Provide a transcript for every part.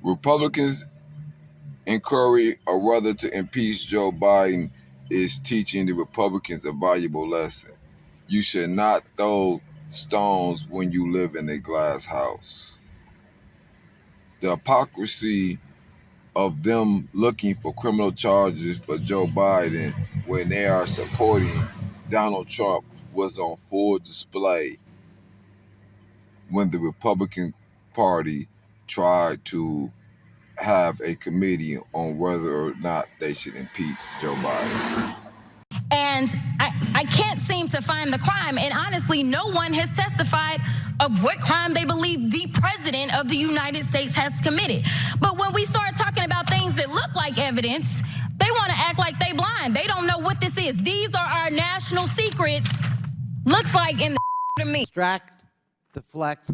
Republicans inquiry, or rather to impeach Joe Biden, is teaching the Republicans a valuable lesson. You should not throw stones when you live in a glass house. The hypocrisy of them looking for criminal charges for Joe Biden when they are supporting Donald Trump was on full display when the Republican Party tried to have a committee on whether or not they should impeach Joe Biden. And I can't seem to find the crime. And honestly, no one has testified of what crime they believe the president of the United States has committed. But when we start talking about things that look like evidence, they want to act like they blind. They don't know what this is. These are our national secrets. Looks like in the to me. Distract, deflect,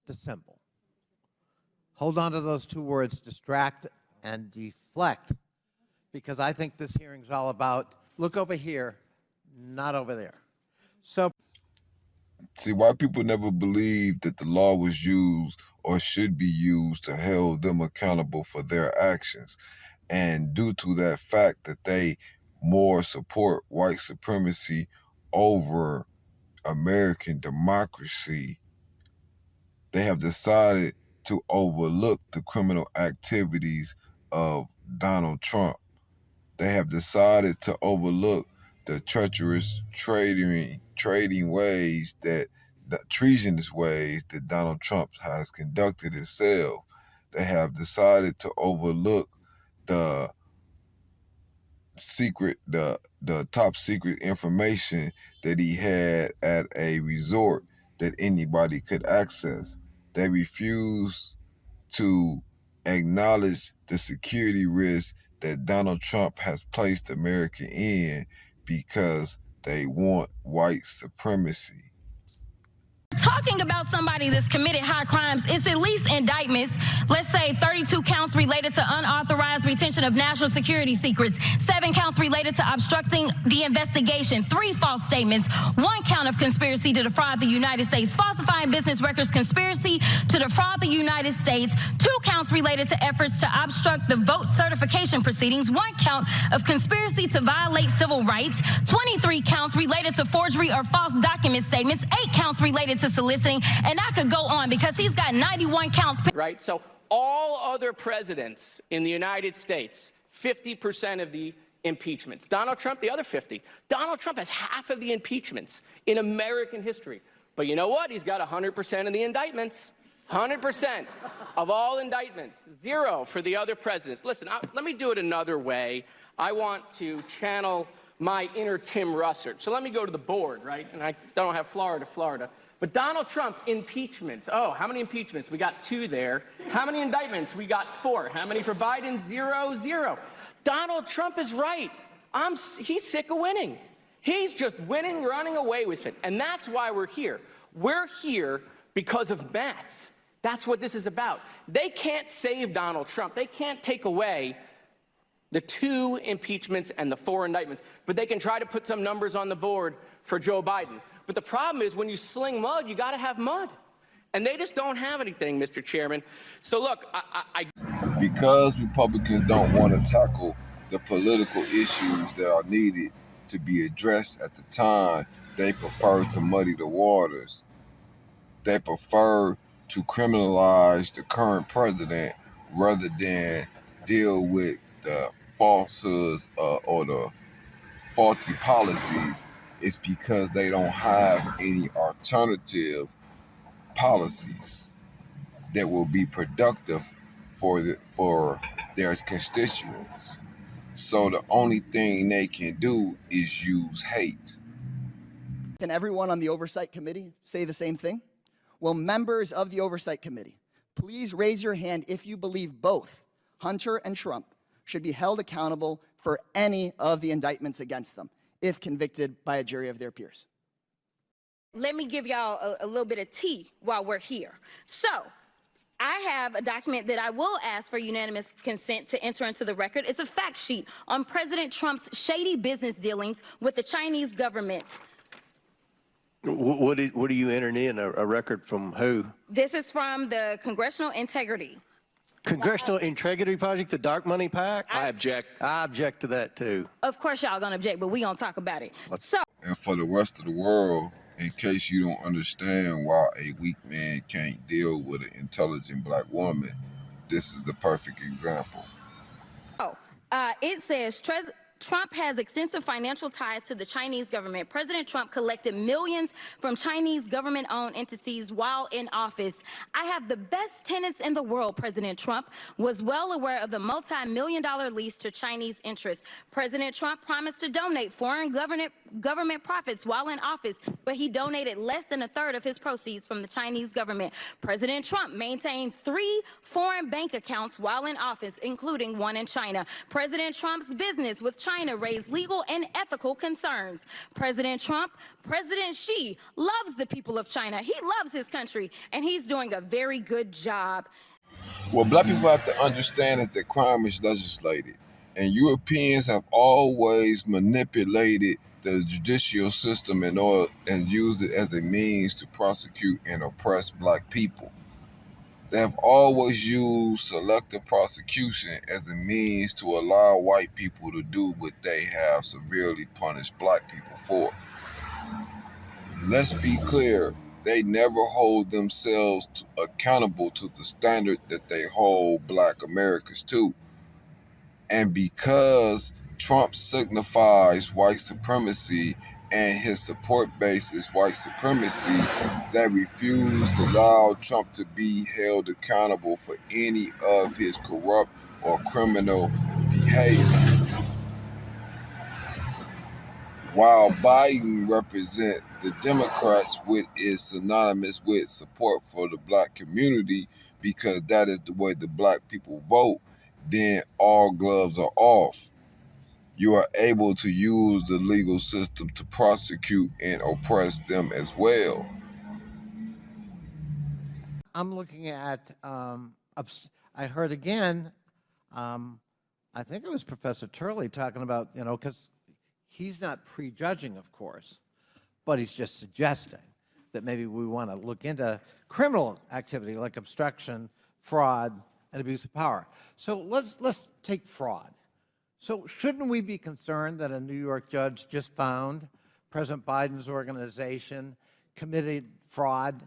dissemble. Hold on to those two words, distract and deflect, because I think this hearing's all about look over here, not over there. So, see, white people never believed that the law was used or should be used to hold them accountable for their actions. And due to that fact that they more support white supremacy over American democracy, they have decided to overlook the criminal activities of Donald Trump. They have decided to overlook the treacherous trading ways the treasonous ways that Donald Trump has conducted himself. They have decided to overlook the top secret information that he had at a resort that anybody could access. They refuse to acknowledge the security risk that Donald Trump has placed America in because they want white supremacy. Talking about somebody that's committed high crimes, it's at least indictments. Let's say 32 counts related to unauthorized retention of national security secrets, 7 counts related to obstructing the investigation, 3 false statements, 1 count of conspiracy to defraud the United States, falsifying business records, conspiracy to defraud the United States, 2 counts related to efforts to obstruct the vote certification proceedings, 1 count of conspiracy to violate civil rights, 23 counts related to forgery or false document statements, 8 counts related to soliciting, and I could go on because he's got 91 counts. Right? So all other presidents in the United States, 50% of the impeachments. Donald Trump, the other 50. Donald Trump has half of the impeachments in American history. But you know what? He's got 100% of the indictments. 100% of all indictments. 0 for the other presidents. Listen, let me do it another way. I want to channel my inner Tim Russert. So let me go to the board, right? And I don't have Florida. But Donald Trump, impeachments. Oh, how many impeachments? We got 2 there. How many indictments? We got 4. How many for Biden? 0. Donald Trump is right. He's sick of winning. He's just winning, running away with it. And that's why we're here. We're here because of math. That's what this is about. They can't save Donald Trump. They can't take away the 2 impeachments and the 4 indictments. But they can try to put some numbers on the board for Joe Biden. But the problem is when you sling mud, you got to have mud. And they just don't have anything, Mr. Chairman. So look, Because Republicans don't want to tackle the political issues that are needed to be addressed at the time, they prefer to muddy the waters. They prefer to criminalize the current president rather than deal with the falsehoods or the faulty policies. It's because they don't have any alternative policies that will be productive for their constituents. So the only thing they can do is use hate. Can everyone on the Oversight Committee say the same thing? Will members of the Oversight Committee please raise your hand if you believe both Hunter and Trump should be held accountable for any of the indictments against them, if convicted by a jury of their peers? Let me give y'all a little bit of tea while we're here. So, I have a document that I will ask for unanimous consent to enter into the record. It's a fact sheet on President Trump's shady business dealings with the Chinese government. What are you entering in? A record from who? This is from the Congressional Integrity Congressional Integrity Project, the dark money PAC? I object. I object to that too. Of course y'all gonna object, but we gonna talk about it. So And for the rest of the world, in case you don't understand why a weak man can't deal with an intelligent black woman, this is the perfect example. it says Trump has extensive financial ties to the Chinese government. President Trump collected millions from Chinese government-owned entities while in office. I have the best tenants in the world, President Trump was well aware of the multi-million-dollar lease to Chinese interests. President Trump promised to donate foreign government profits while in office, but he donated less than a third of his proceeds from the Chinese government. President Trump maintained 3 foreign bank accounts while in office, including one in China. President Trump's business with China raised legal and ethical concerns. President Xi loves the people of China. He loves his country, and he's doing a very good job. What black people have to understand is that crime is legislated, and Europeans have always manipulated the judicial system and used it as a means to prosecute and oppress black people. They have always used selective prosecution as a means to allow white people to do what they have severely punished black people for. Let's be clear, they never hold themselves accountable to the standard that they hold black Americans to. And because Trump signifies white supremacy and his support base is white supremacy, they refuse to allow Trump to be held accountable for any of his corrupt or criminal behavior. While Biden represents the Democrats, which is synonymous with support for the black community because that is the way the black people vote, then all gloves are off. You are able to use the legal system to prosecute and oppress them as well. I'm looking at, I heard again, I think it was Professor Turley talking about, because he's not prejudging, of course, but he's just suggesting that maybe we want to look into criminal activity like obstruction, fraud, and abuse of power. So let's take fraud. So shouldn't we be concerned that a New York judge just found President Biden's organization committed fraud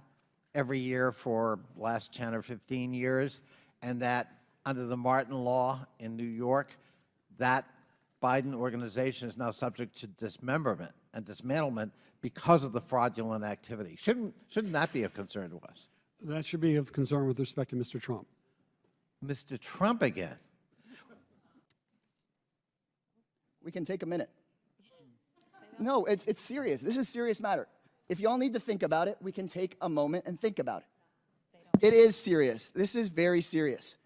every year for the last 10 or 15 years, and that under the Martin Law in New York, that Biden organization is now subject to dismemberment and dismantlement because of the fraudulent activity? Shouldn't that be of concern to us? That should be of concern with respect to Mr. Trump. Mr. Trump again. We can take a minute. No, it's serious. This is a serious matter. If y'all need to think about it, we can take a moment and think about it. It is serious. This is very serious.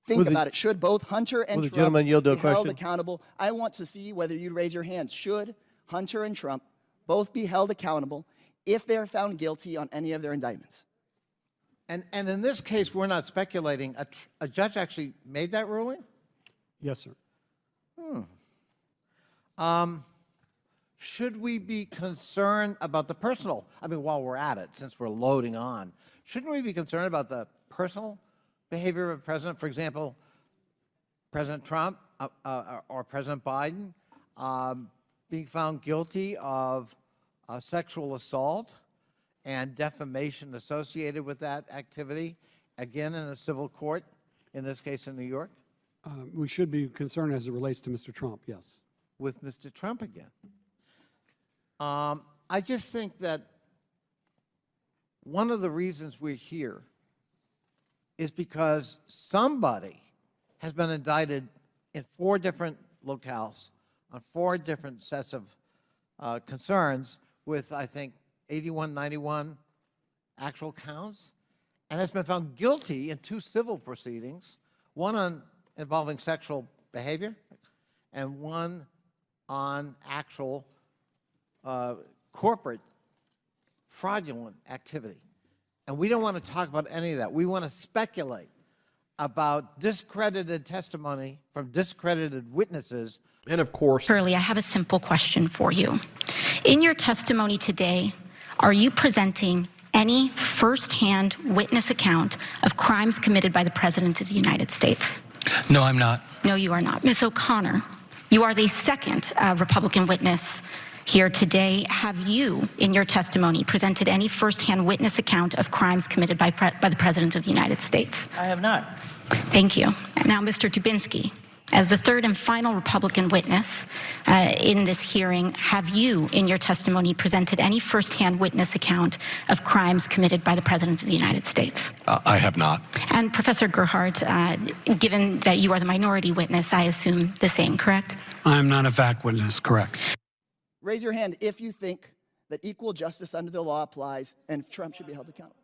Think about it. Should both Hunter and Will the Trump gentleman yield to a be held question? accountable? I want to see whether you'd raise your hands. Should Hunter and Trump both be held accountable if they're found guilty on any of their indictments? And in this case, we're not speculating. A judge actually made that ruling? Yes, sir. Should we be concerned about the personal? I mean, while we're at it, since we're loading on, shouldn't we be concerned about the personal behavior of a president? For example, President Trump or President Biden being found guilty of sexual assault and defamation associated with that activity, again in a civil court, in this case in New York? We should be concerned as it relates to Mr. Trump, yes. With Mr. Trump again. I just think that one of the reasons we're here is because somebody has been indicted in 4 different locales on 4 different sets of concerns with, I think, 81, 91 actual counts, and has been found guilty in 2 civil proceedings, one involving sexual behavior and one on actual corporate fraudulent activity. And we don't want to talk about any of that. We want to speculate about discredited testimony from discredited witnesses. And of course, Shirley, I have a simple question for you. In your testimony today, are you presenting any first-hand witness account of crimes committed by the President of the United States? No, I'm not. No, you are not. Ms. O'Connor, you are the second Republican witness here today. Have you, in your testimony, presented any first-hand witness account of crimes committed by the President of the United States? I have not. Thank you. Now, Mr. Dubinsky, as the third and final Republican witness in this hearing, have you, in your testimony, presented any first-hand witness account of crimes committed by the President of the United States? I have not. And Professor Gerhardt, given that you are the minority witness, I assume the same, correct? I am not a fact witness, correct. Raise your hand if you think that equal justice under the law applies and Trump should be held accountable.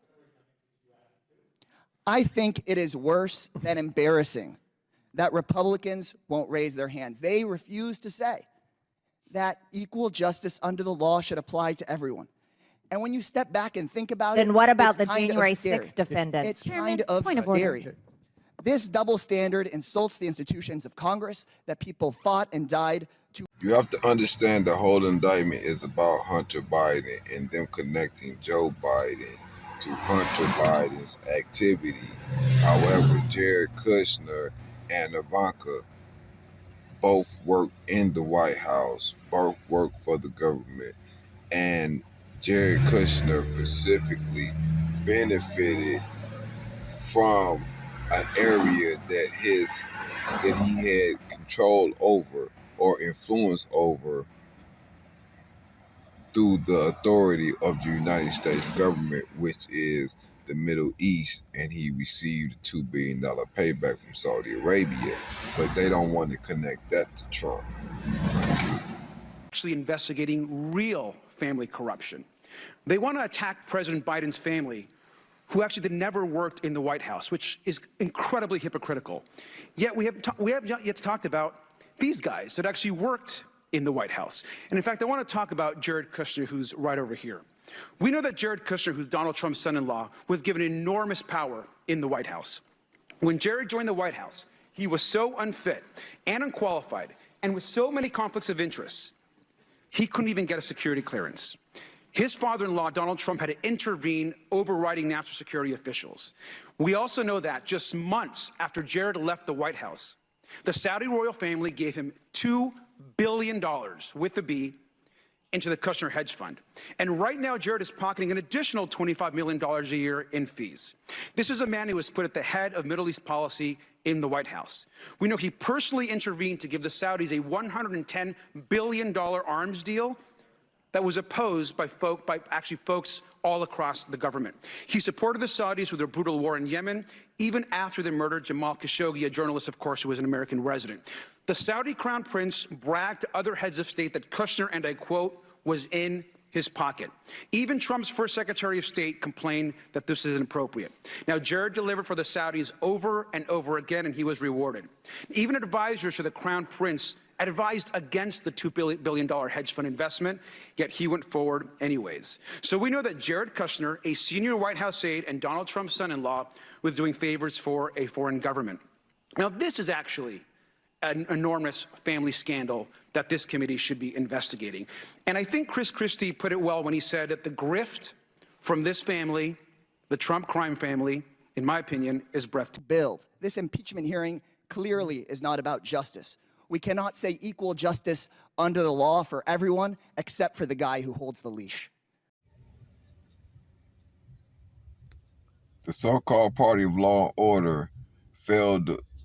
I think it is worse than embarrassing that Republicans won't raise their hands. They refuse to say that equal justice under the law should apply to everyone. And when you step back and think about it, then what about it's the kind of January scary. 6th defendants? It's Chairman, kind of point of scary. order. This double standard insults the institutions of Congress that people fought and died to. You have to understand the whole indictment is about Hunter Biden and them connecting Joe Biden to Hunter Biden's activity. However, Jared Kushner and Ivanka both work in the White House, both work for the government, and Jared Kushner specifically benefited from an area that he had control over or influence over through the authority of the United States government, which is the Middle East, and he received a $2 billion payback from Saudi Arabia, but they don't want to connect that to Trump. Actually investigating real family corruption. They want to attack President Biden's family, who actually never worked in the White House, which is incredibly hypocritical. Yet we have not yet talked about these guys that actually worked in the White House. And in fact, I want to talk about Jared Kushner, who's right over here. We know that Jared Kushner, who's Donald Trump's son-in-law, was given enormous power in the White House. When Jared joined the White House, he was so unfit and unqualified and with so many conflicts of interest, he couldn't even get a security clearance. His father-in-law, Donald Trump, had to intervene, overriding national security officials. We also know that just months after Jared left the White House, the Saudi royal family gave him $2 billion, with a B, into the Kushner hedge fund. And right now, Jared is pocketing an additional $25 million a year in fees. This is a man who was put at the head of Middle East policy in the White House. We know he personally intervened to give the Saudis a $110 billion arms deal that was opposed by folks all across the government. He supported the Saudis with their brutal war in Yemen, even after they murdered Jamal Khashoggi, a journalist, of course, who was an American resident. The Saudi crown prince bragged to other heads of state that Kushner, and I quote, was in his pocket. Even Trump's first Secretary of State complained that this is inappropriate. Now, Jared delivered for the Saudis over and over again, and he was rewarded. Even advisors to the crown prince advised against the $2 billion hedge fund investment, yet he went forward anyways. So we know that Jared Kushner, a senior White House aide and Donald Trump's son-in-law, was doing favors for a foreign government. Now, this is actually an enormous family scandal that this committee should be investigating. And I think Chris Christie put it well when he said that the grift from this family, the Trump crime family, in my opinion, is breathtaking. This impeachment hearing clearly is not about justice. We cannot say equal justice under the law for everyone except for the guy who holds the leash. The so-called party of law and order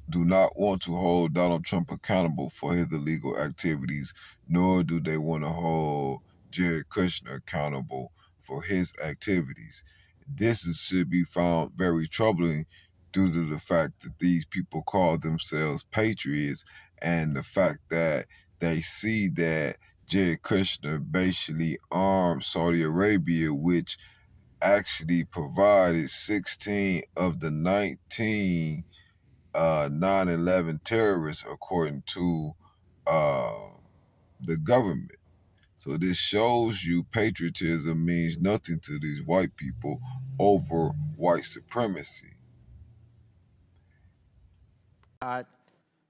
do not want to hold Donald Trump accountable for his illegal activities, nor do they want to hold Jared Kushner accountable for his activities. This should be found very troubling due to the fact that these people call themselves patriots, and the fact that they see that Jared Kushner basically armed Saudi Arabia, which actually provided 16 of the 19 9/11 terrorists, according to the government. So this shows you patriotism means nothing to these white people over white supremacy.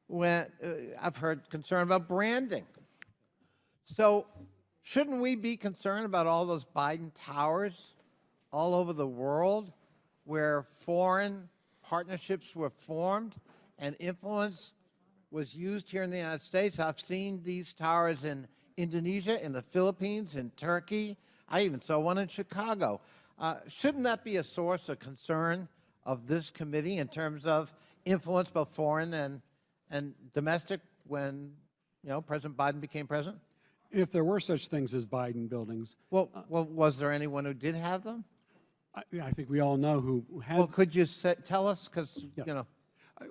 When I've heard concern about branding. So shouldn't we be concerned about all those Biden towers all over the world where foreign partnerships were formed and influence was used here in the United States. I've seen these towers in Indonesia, in the Philippines, in Turkey. I even saw one in Chicago. Shouldn't that be a source of concern of this committee in terms of influence, both foreign and domestic, when President Biden became president? If there were such things as Biden buildings, Well, was there anyone who did have them? I think we all know who had. Well, could you tell us? Because,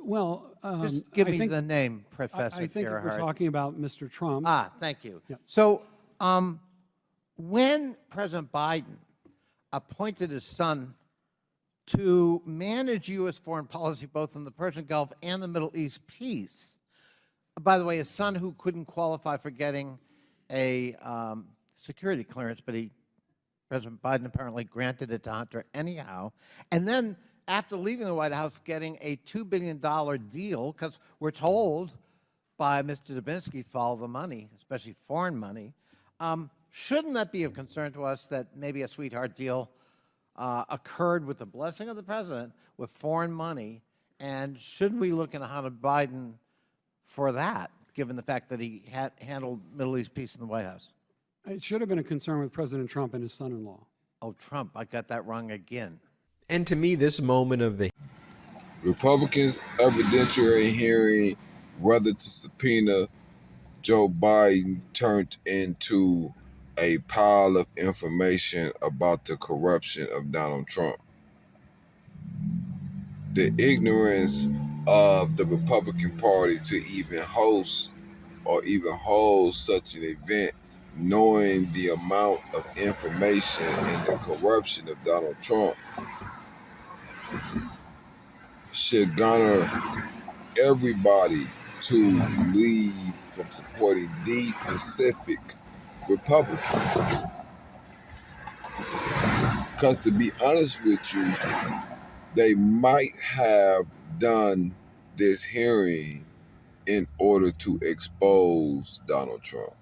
Well, just give I me think, the name, Professor I think if Gerhardt. we're talking about Mr. Trump. Thank you. Yeah. So when President Biden appointed his son to manage U.S. foreign policy, both in the Persian Gulf and the Middle East peace, by the way, his son who couldn't qualify for getting a security clearance, but President Biden apparently granted it to Hunter anyhow, and then after leaving the White House, getting a $2 billion deal, because we're told by Mr. Dubinsky, follow the money, especially foreign money. Shouldn't that be of concern to us that maybe a sweetheart deal occurred with the blessing of the president with foreign money? And should we look into Hunter Biden for that, given the fact that he had handled Middle East peace in the White House? It should have been a concern with President Trump and his son-in-law. Oh, Trump, I got that wrong again. And to me, this moment of the Republicans' evidentiary hearing whether to subpoena Joe Biden turned into a pile of information about the corruption of Donald Trump. The ignorance of the Republican Party to even host or even hold such an event, knowing the amount of information and the corruption of Donald Trump, should garner everybody to leave from supporting these specific Republicans. Because to be honest with you, they might have done this hearing in order to expose Donald Trump.